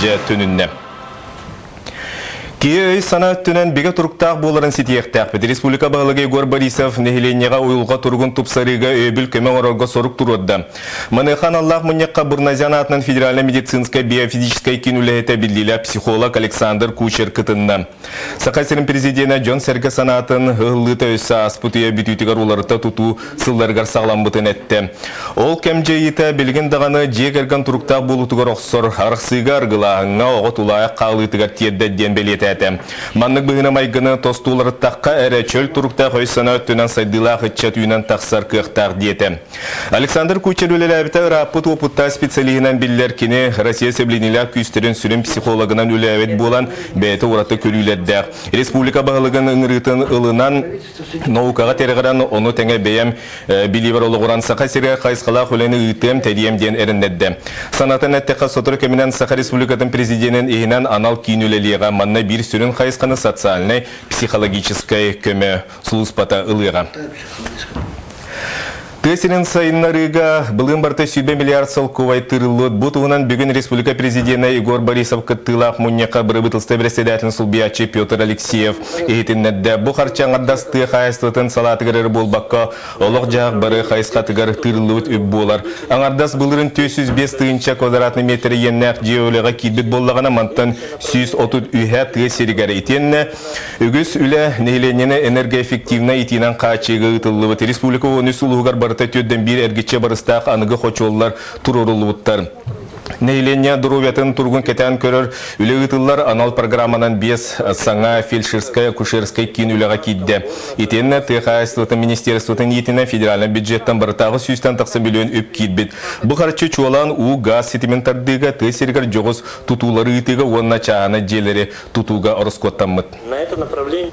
жа төнүнне. Кией сана түнен беге туруктақ боларын сетияқтақ. Республика бағылығы Егор Борисов нехиленеға ойылға тұрғын тупсарыға өбіл көмен оралға сорук тұрудды. Маныхан Аллах мұнеққа Бурназян атынан федеральна медицинская биофизическая кинулеті білділі психолог Александр Кучер кытынны. Сақасырын президенті Джон Серге санатын ғылыты өсі аспутыя бүтітігер оларыта тұту сылларғар сағлам бұтын әтті. Ол кәм жайыта білген дағаны жегерген туруктақ болутығар оқсор арықсыға арғылағыңа оғы тулайық қағылытығар тиедден белеті. Маннык быгына майгыны тостууларыттаққа әрі чөл тұруқта қойсана өттінен сайдылақ үтчат үйінен тақсар кықтақ деті. Александр Кучер өлеләбіті рапыт опытта специалигінен білдер кені Россия сөбленілер күстерін сүрін психологынан өләбет болан бәйті ораты көлілердәқ. Республика бағылығын ұңырытын ылынан наукаға теріғаран оны тәңе бәйім білівер олығыран сақа серге қайсқалақ өлені ұйтым тәдиемден әріндеді. Санатын әттіққа сотыр көмінен Сақа Республикатын президентін егінен анал кейін өлелеға манна бір сүрін қайысқаны социальной, психологической көмі сұлыспата ылыға. Тесерін сайынларыға бұлын барты 7 миллиард салковай тырылыд. Бұтуынан бүгін Республика президенті Егор Борисов кыттылақ мұнеқа бірі бұтылсты председателін Сулбиячы Петр Алексеев егетіннәдді. Бұ қарчан ардасты қайыстытын салатығырыр болбаққа олық жақ бірі қайысқатығыр тырылыд өп болар. Аңардас бұлырын 405 тыынча квадратны метр еннәқ жеолыға кидбет боллағана мантан 130 үйә тесерігәрі етенні. Үгіз үлі нейленені энергоэффективна етінен қачығы ұтылығы. Республика оны сұлығығар бар төттен бір әргетче барыстақ анығы қочолылар тұрырылуыттар. Нейленне дұруветін тұрғын кетен көрір үлі ұтылар анал программанан 5 саңа фельдшерская, кушерская кен үліға кейді. Етенне ТХС-лытын министерствотын етіне федеральный бюджеттен барытағы 190 миллион өп кейдбет. Бұқарчы чуалан у газ сетиментардыға тесергер жоғыз тұтулары үтігі онына чағаны желері тұтуға ұрыскоттамыд. На это направление.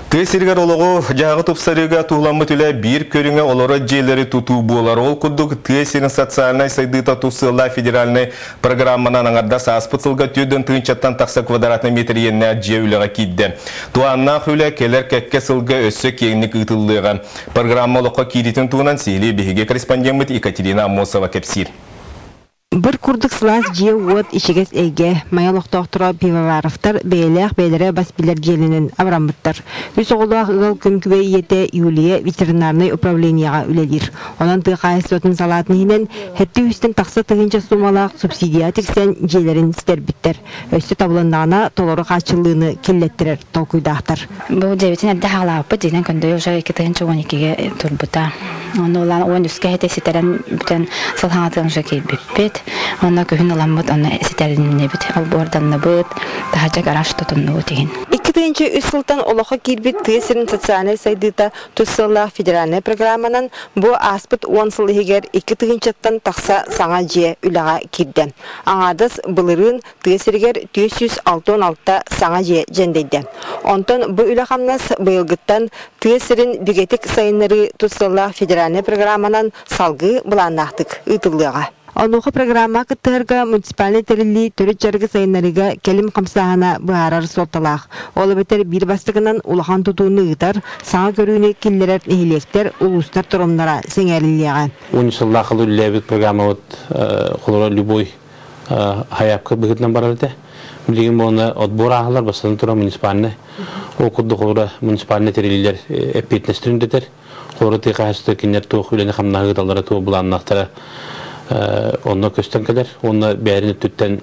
Тесергер олығы жағы тұпсарыға туғламыд үлі бір көріңе олары желері тұту болар. Ол күдік тесерін социальный сайдыта тұсыла федеральный программанан аңардас аспытылға түйден түйінчаттан тақса квадратны метр енне же үліға кейді. Туаннақ үлі келер кәкке сылға өссі кеңнік ұтылыға. Программалыққа кейдетін туынан сейлі бігеге корреспондент Екатерина Амосова кәпсир. Бір күрдік сылас же от ішігес әйге майалық тоқтыра пиваваровтар бәйләқ бәйлері баспилер желінін аврамыттар. Үс оғылақ ұғыл күмкіге еті Юлия ветеринарный управленияға үлелер. Онан тұйқайыз өтін салатын хинен хәтті үстін тақсы тұғынша сумалақ субсидия тексен желерін істер біттер. Өсті табылындағына толыры қачылығыны келлеттірер толкуйдақтар. Бұл дәуетін әдді ғалапы дейден күнді өжі 2-12-ге тұрбыта. Оны олан оң үске әте сетерен бүтін сылхаңатығын жеке біппет. Онна көһүн аламмыт, онна сетеринне бит, алборданна быт, тахача гараж тотунну теген. 2000 сылтан олоха кирбит тесерин социальный сайдыта туссыллах федеральный программанан бу аспыт 10 сылыгер 2000-тан такса саңа же үлага кирде. Аңадас былырын тесергер 466 саңа же жендейде. Онтон бу үлахамнас быйылгыттан тесерин бигетик сайыннары туссыллах федеральный программанан салгы буланнахтык ытылыга. Онуғы программа кыттырға муниципальный тәрілі түрі жарғы сайынларыға келім қамсағына бұғарар солталақ. Олы бетер бір бастығынан улахан тұтуыны ұйтар, саңа көріне келлерер нехилектер, улустар тұрымнара сеңәріліға. 10 жылда қылы үлләбет программа құлыра любой хаяпқы бұғытынан барады. Білген болына отбор ағылар басыдан тұра муниципальный. Ол күрді құлыра муниципальный тәрілілер әппетнестіріндетер. Құлыра тиқасты кенер туық үлені қамнағы талдары туы бұланнақтары онна көстен келер, онна бәріні түттен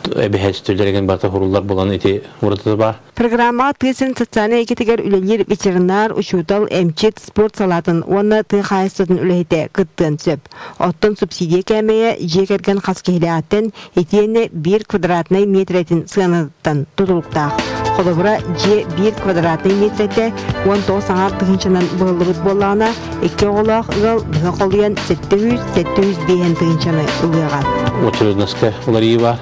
әбіхәстілдерген барта құрулар болан еті ұрытызы бар. Программа тысын социальный екетігер үлелер ветеринар, учутал, эмчет, спорт салатын, онна тыйқайыстатын үлехете күттен сөп. Оттын субсидия кәмейе жекерген қаскейлі аттен етені 1 квадратный метретін сығаныттан тұтылықтақ. Қолыбыра же 1 квадратный метрете 19 саңар тығыншынан бұғылығыт болағына 2 олақ ұғыл бұға қолыян 700 бейін тығыншаны ұлығаған. Очеруднаска олары бар.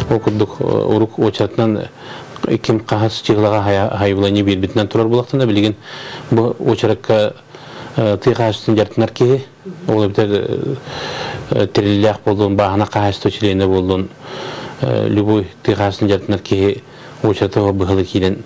Оқыдық ұруқ очератынан кем қағас чиғылаға хайвылайны бербетінен тұрар болақтан да білген бұл очератқа тыйқағастың жартынар кеге. Ол бітер тіріліліғ болдың, бағына қағасты очерейіне болдың, любой тыйқағастың жартынар кеге очератыға бұғылы кейден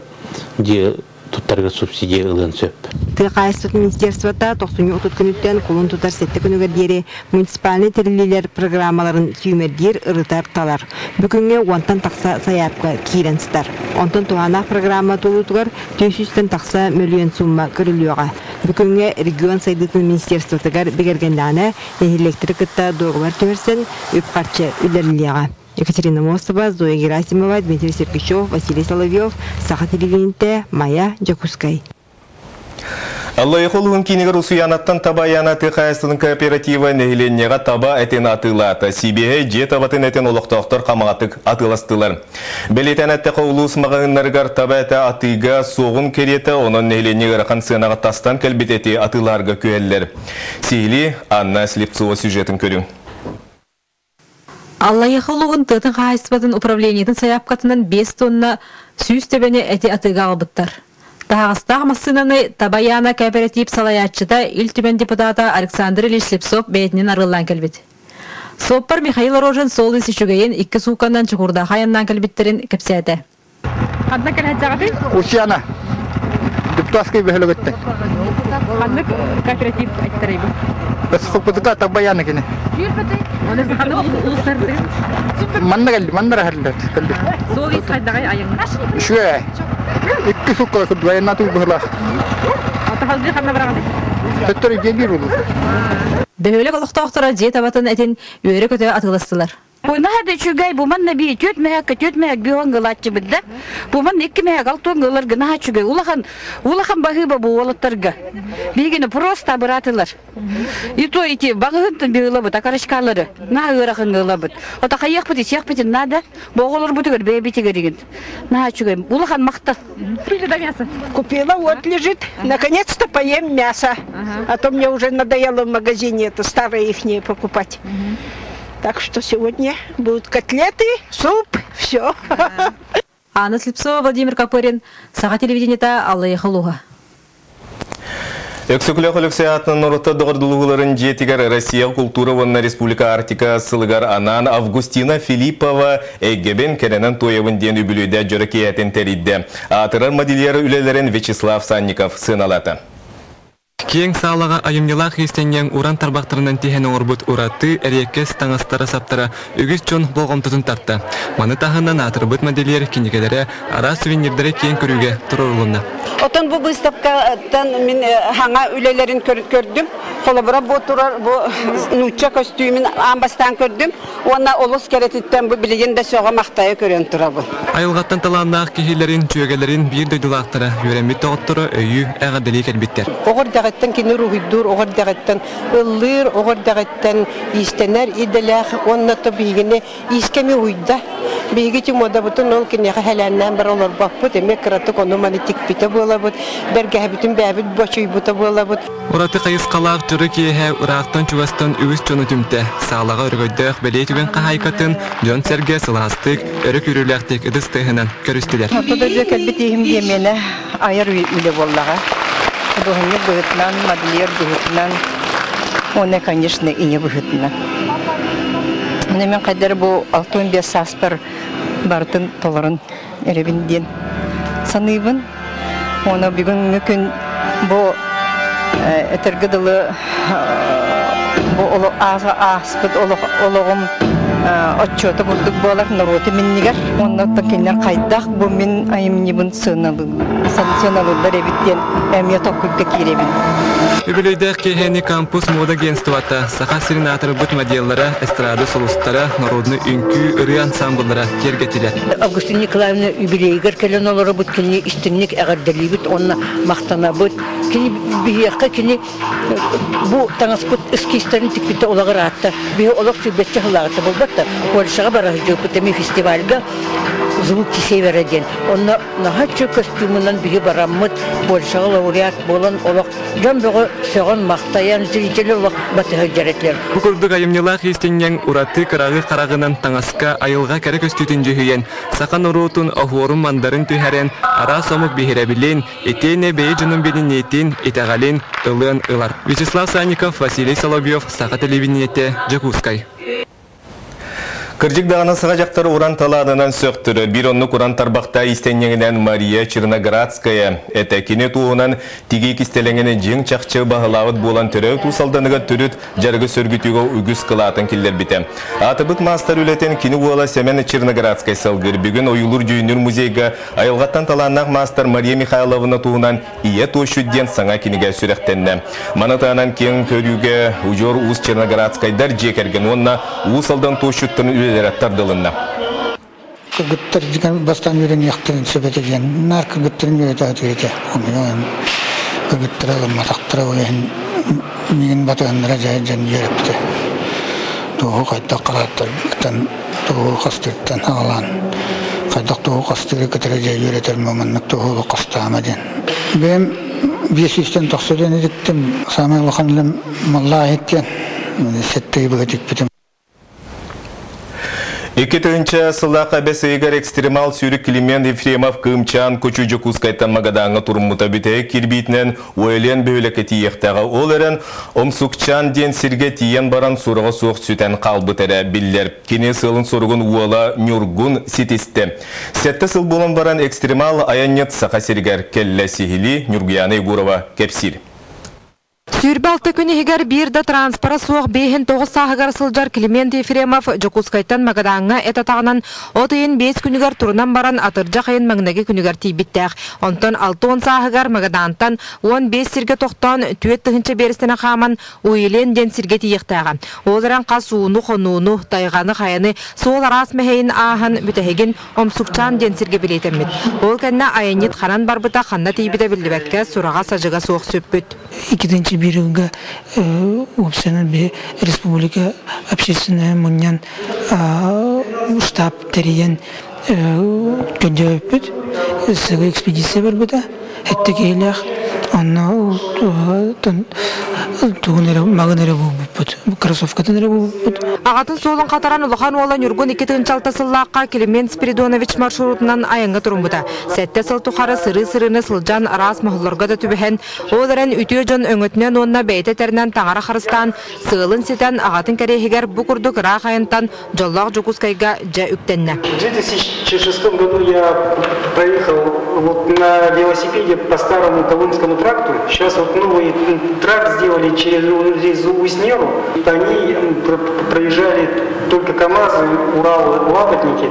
де туттарға субсидия ылын сөп. Тыгайсыт министерствота 90 күнүттен кулун тутар сетте күнүгөр диери муниципальный терилилер программаларын сүймердир ырытарталар. Бүгүнгө онтан такса саяпка киренстер. Онтан туана программа тулутугар 400 такса миллион сумма көрүлүгө. Бүгүнгө регион сайдытын министерствотагар бегергендане электрикта договор төмөрсен үпкарчы үлерлига. Екатерина Мостова, Зоя Герасимова, Дмитрий Серпичев, Василий Соловьев, Саха телевидение, Майя Джакускай. Аллай холуын кинегер усуянаттан таба янаты қайыстының кооператива нехиленнеға таба әтен атылаты. Сибеге же табатын әтен олықтақтар қамағатық атыластылар. Белетен әтті қаулуыс мағынларғар таба әті атыға соғын кереті, оның нехиленнегер қан сынаға тастан кәлбет әте атыларға көәлілер. Сейлі Анна Слепцова сюжетін көрің. Аллай холуын тұтын қайыстыбатын управлениетін саяпқатынан 5 тонна сүйіс төбені әте атыға албыттар. Тағыстағы массынаны Табаяна кооператив салаятчыда ил-түмен депутата Александр Ильич Слепцов бәйтінен арылан кәлбет. Соппар Михаил Рожен сол isi чүгейін 2 сукандан чүгурда хаяннан кәлбеттерін кәпсәді. Қандық кәләт жағады? Усияна. Депутатский бәхілігіттен. Қандық кооператив айттары бұл? Бәс құлпыдыға Табаяна кені. Оны қандық ұлыстарды? Маннара хәрлер. Сол isi қайдағай айыңыз? Шуе. 2 сукка күдвайына тұй бұғыла. Атақалды қанда бірағады? Төттері жеңгер ұлы. Бөхөлік олықтақтыра же табатын әтен өйрі көте атыластылар. Ойнахады чүгай буман наби төт мәк бион гылатчы бидде. Буман 2 мәк 6 гылар гына чүгай. Улахан багыба бу олаттарга. Бигене просто баратылар. И то ити багыһын бигылы бут акарышкалары. На ырахын гылы бут. Ота каяк бут исяк бит нада. Боголор бутыгыр бебитигер деген. На чүгай. Улахан макта. Купила мясо. Купила, вот лежит. Наконец-то поем мясо. А то мне уже надоело в магазине это старое ихнее покупать. Так что сегодня будут котлеты, суп, все. Анна Слепцова, Владимир Копырин, Саха телевидениета, Аллай Халуга. Эксекулях Алексеятын нұрытты доғырдылығыларын жетігер Россия культура ванна Республика Арктика сылығар анан Августина Филиппова әггебен кәренен тойевын ден үбілуді жөрекеятын тәридді. Атырар модельері үлелерін Вячеслав Санников сыналаты. Кең саалаға айымнела христианиян уран тарбақтарынан тихен орбут ураты әреккес таңастары саптара үгіз чон болғымтытын тартты. Маны тағынан атырбыт модельер кенекелері ара сувенирдері кең көруге тұрырылына. Отон bu выставкадан мен хаңа үлелерин көрдüm. Холобра bu турар bu нуча костюмин амбастан көрдüm. Ona олыс керетиттен bu билигенде соға мақтайы көрен турабы. Айылғаттан таланнақ кехилерин, чүйегелерин бір дөйдулақтары үйренбет тоғыттыры өйі әғадели кәлбеттер. Оғыр дәғеттен кені руғидур, оғыр дәғеттен ыллыр, оғыр дәғеттен истенер, иделәқ, оннаты бейгіне искеме уйда. Бейгеті мода бұтын ол кенеға хәләннен бір олар бақ бұд, әмек қыраты қону маны текпеті бола бұд, бәрге әбітін бәбіт бөчүй бұта бола бұд. Ораты қайыз қалақ жүрі кейе ұрақтан чуғастан үгіз чоны түмті. Сағылаға үргөйдіқ бәлетіген қағайқатын жон сәрге сыластық, өрік үріләқтік үдістігінен көрістілер. Отодырды кәлбетейім емені айыр үлі боллаға. Бұғынны бұғытынан, модельер бұғытынан, оны, конечно, ине бұғытынан. Оны мен қайдар бұл 65 саспар бартын толарын әребінден саныйбын. Оны бүгін мүмкін бұл әтіргіділі бұл азға аспыд олығым отчеты бұлдық болар народы меннігер. Оннаттан кенлер қайдақ бұл мен айымнебін санкционалылар әбіттен әмия тоққылға керебін. Үбілейдіқ кейхені кампус мода агентствата, сақа сиринатыры бұт моделлары, эстрады солустары, народны үнкі, үрі ансамблары кергетілер. Августин Николаевна үбілейгер кәлін олары бұт кені істіннік әғардалі бұт, онына мақтана бұт. Кені бейеққа кені бұл таңыз бұт үскейстерін тікпеті олағыр атты. Бейе олақ сүрбетчі ғылағыты бұл бұтты. Польшаға бара жүк бұтымы фестивальға звук кисей вереден. Онына нағатшы костюмынан бейе барамыд, Польшаға лауреат болан олақ жан бұғы соған мақтаян зрителер олақ батығы жаретлер. Бұқырдық айымнела христианиян ураты қырағы қарағынан таңасқа айылға кәрі көстүтін жүйен, сақан ұрутын охуорын мандарын түйәрен, ара сомық бейхеребілен, етейне бей жының бедін етін, етеғален, ылын ылар. Вячеслав Санников, Василий Соловьев, Сақа телевидениете, Джакускай. Кыржык дағына сыға жақтары уран таладынан сөқтірі. Bir онлық уран тарбақта истеннеңінен Мария Черноградская. Әті кенет уынан тиге кистелеңені жең чақчы бағылауыт болан түрі тусалданыға түріт жарғы сөргітігі үгіз қылатын келдер біті. Атыбыт мастар үлетен кені уала Семен Черноградская салғыр. Бүгін ойылыр жүйінір музейға айылғаттан таланақ мастар Мария Михайловна туынан ие тошудден саңа кенеге сүректенді. Манатанан кен көріге ұжор ұз Черноградскайдар жекерген онна ұсалдан тошуттың үлелер аттардылынна. Кыргыттар деген бастан үйрен яқтырын сөбетеген. Нар кыргыттарын үйреті өтеге. Кыргыттары матақтары ойын меген батығандыра жайын еріпті. Туғы қайдақ қалаттар бұқтан туғы қастырттан ағалан. Қайдақ туғы қастыры кітірі жай үйретер момынлық туғы қастамаден. Бәм 500-тен тоқсырден едіктім. Самай лұқанлым малла еттен. Сеттегі бұғатек бітім. Екетінші сылақа бәс егер экстремал сүйрік Климент Ефремов кымчан көчі жүкускайтан мағадаңы тұрмыта біте кирбейтінен ойылен бөйлікі тиектағы ол әрін омсукчан ден сірге тиен баран сұрығы соқ сүтен қалбытары білдер. Кене сылын сұрығын уала Нюргун сетесті. Сәтті сыл болын баран экстремал аянет сақа сергер келі сихили Нюргияны Егорова кепсил. Сүйірбалты күні егер бірді транспара соқ бейхін 9 сағығар сылжар Климент Ефремов Жокускайтан мағадаңа әтатағынан отыйын 5 күнігер тұрынан баран атыржа қайын маңнағы күнігер тейбіттәқ. Онтан 6-10 сағығар мағадантан 15 сірге тоқтан түйет тұхынша берістіні қаман ойылен ден сірге тейектәға. Оларан қас уыны қонуыны тайғаны қайыны сол арас мәхейін ағын бүтәхеген омсукчан ден сірге білетеммет. Ол кәнна айанет қанан барбыта қанна тейбіті білдібәкке сұраға сажыға соқ сөппіт. Биринга опсенен бе республика общественная муньян штаб терен көндөпүт сыгы экспедиция бар буда эттегейлер анна тугунера магынера бупут кроссовкатынера бупут агатын солон катаран улахан ола Нюргун 2-чалта сыллакка Климент Спиридонович маршрутунан аянга турумбута сетте сыл тухары сыры-сырыны сылжан арас махулларга да түбэхен оларен үтүө жон өңөтүнөн онна бейте тернен таңара харыстан сылын сетен агатын керехигер бу курдук рахаянтан жоллак Жокускайга жа үктенне. В 2006 году я проехал вот на велосипеде по старому Колымскому тракту. Сейчас вот новый тракт сделали через Уснеру. Они проезжали только КАМАЗы, Уралы, Лапотники.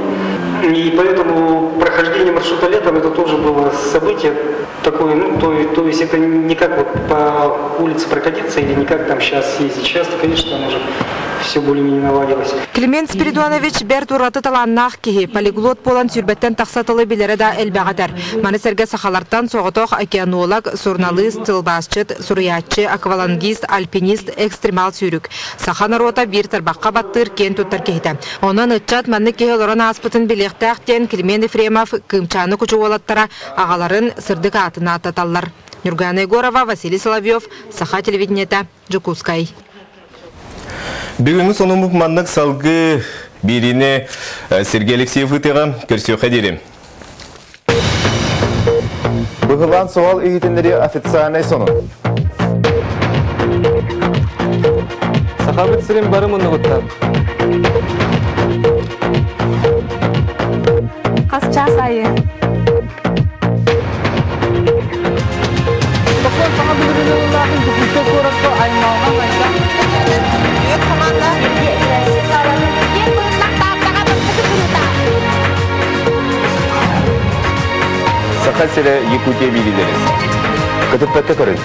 И поэтому прохождение маршрута летом это тоже было событие такое, ну, то есть это не как вот по улице прокатиться или не как там сейчас ездить. Сейчас, конечно, там уже все более-менее наладилось. Климент Спиридонович Бертураты таланнах кихи полиглот полан сүрбеттен тақсатылы билері да әлбәғатар. Манысерге сақалартан соғытоқ океанолог, журналист, тылбасчыт, суриятчы, аквалангист, альпинист, экстремал сүйрік. Сақан рота бір тарбаққа баттыр кен туттар кехті. Онын ұтчат манны кехі лоран аспытын білектәқтен Климент Ефремов кымчаны күчі олаттара ағаларын сырдық атына ататалар. Нюргияна Егорова, Василий Соловьев, Саха телевидениета, Жокускай. Бүгінгі соны мұқмандық салғы беріне Сергей Алексеев ұтыға көрсеу қадері. Бұғылан соғал үйетіндері официальный соны. Сақабыт сірін бары мұны ғыттан. Қас час айы. Бұқын саға бүгірі ұлағын жүкілте көріпті аймауға айда. Сақал сірі Якутия билелеріз. Күтіп бәтті көрін.